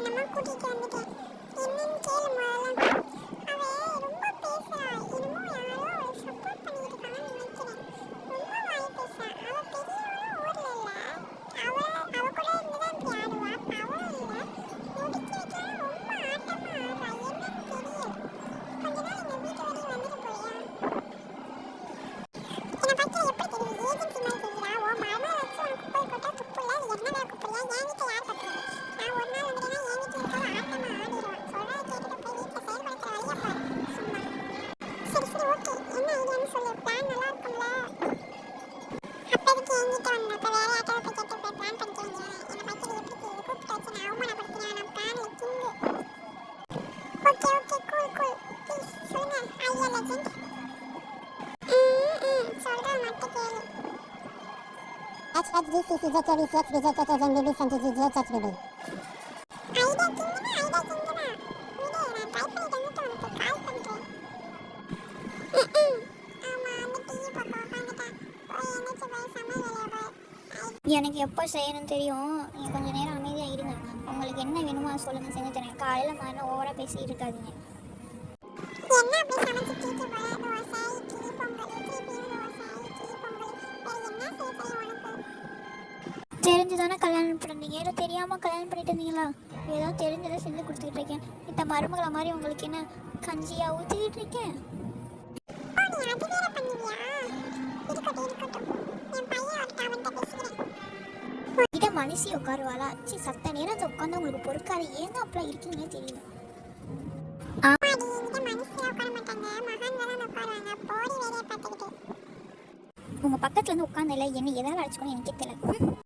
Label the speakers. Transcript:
Speaker 1: நம்ம கூட்டிட்டு வந்துட்டேன். என்னன்னு கேளு முதல்ல. அவ ரொம்ப பேசுறா. என்னமோ யாரோ சப்போர்ட் பண்ணிட்டு இருக்காங்கன்னு நினைக்கிறேன். ரொம்ப வாய் பேசுறா. அவ பெரியவள ஊர்ல இல்ல. அவ கூட இருந்துதான் இப்படி ஆடுவா. அவளும் இல்ல. முடிச்சு வைக்கலாம் ரொம்ப ஆட்டமா ஆடுறா. என்னன்னு தெரியல. கொஞ்ச நாள் எங்க வீட்டு வரையும் வந்துட்டு போறியா? என்னை பத்தி எப்படி தெரியுது? ஏஜென்சி மாதிரி தெரியுதா? ஓ மரமா வச்சு உனக்கு குப்பை கொட்டா துப்புல. அது என்ன வேலை குப்பையா? என்கிட்ட யார் கட்டுறது? நான் ஒரு நாள் வந்துட்டேன்னா என்கிட்ட இருக்காது ஆட்டமா ஆடிடுவான். சொல்றதை கேட்டுட்டு போய் வீட்டில் செயல்படுத்துற வழியை பாரு. சும்மா சரி சரி ஓகே. என்ன ஐடியான்னு சொல்லு. பிளான் நல்லா இருக்கும்ல? அப்போதைக்கு என்கிட்ட வந்த அப்போ வேற யார்ட்டாவது போய் கேட்டு போய் பிளான் பண்ணிக்க வேண்டியவன். என்னை பத்தி எப்படி தெரியுது? கூப்பிட்டு வச்சு நான் அவமானப்படுத்தினேன். நான் பிளான்ல king. Okay okay cool cool. Please சொல்லுங்க ஐயா லெஜெண்ட். சொல்றேன் மட்டும் கேளு. HHGCC JKVC XBJ KKJMBB CNTG GHHBB. Idea கிங்குனா ஐடியா கிங்குனா. விடு நான் டைப் பண்ணிட்டு வந்துட்டு உனக்கு கால் பண்றேன். ஆமா அந்த டிவி பக்கம் உட்காந்துட்டேன். போய் எந்திரிச்சு போய் சமையல் வேலையை பாரு.
Speaker 2: எனக்கு எப்போ செய்யணும்னு தெரியும். நீங்கள் கொஞ்சம் நேரம் அமைதியாக இருங்க. உங்களுக்கு என்ன வேணுமோ அதை சொல்லுங்கள், செஞ்சு தரேன். காலையில் மாதிரி ஓவராக பேசிகிட்டு இருக்காதீங்க.
Speaker 1: என்ன அப்படி சமைச்சு தீட்டு போற? தோசை இட்லி பொங்கல் திருப்பியும் தோசை இட்லி பொங்கல். வேற என்ன செய்ய தெரியும் உனக்கு?
Speaker 2: தெரிஞ்சு தானே கல்யாணம் பண்ணுறீங்க. ஏதோ தெரியாமல் கல்யாணம் பண்ணிட்டு இருந்தீங்களா? ஏதோ தெரிஞ்சதை செஞ்சு கொடுத்துக்கிட்டு இருக்கேன். இந்த மருமகளை மாதிரி உங்களுக்கு என்ன கஞ்சியாக ஊற்றிக்கிட்டு இருக்கேன்.
Speaker 1: ஓ நீ அது வேற பண்ணுவியா? இருக்கட்டும் இருக்கட்டும். என் பையன் வரட்டும், அவன்கிட்ட பேசுகிறேன்.
Speaker 2: இதை மனுஷி உட்காருவாளா? சத்த நேரம் அதை உட்காந்து உங்களுக்கு பொறுக்காது. ஏங்க அப்படிலாம் இருக்கீங்கன்னே தெரியல.
Speaker 1: ஆமாடி என்கிட்ட மனுஷியா உட்கார மாட்டாங்க. மகான்கள் தான் உட்காருவாங்க. போடி வேலையை பார்த்துக்கிட்டு.
Speaker 2: உங்கள் பக்கத்தில் வந்து உட்காந்தில்ல என்ன எதாவது அடிச்சுக்கணும் எனக்கே தெரியல.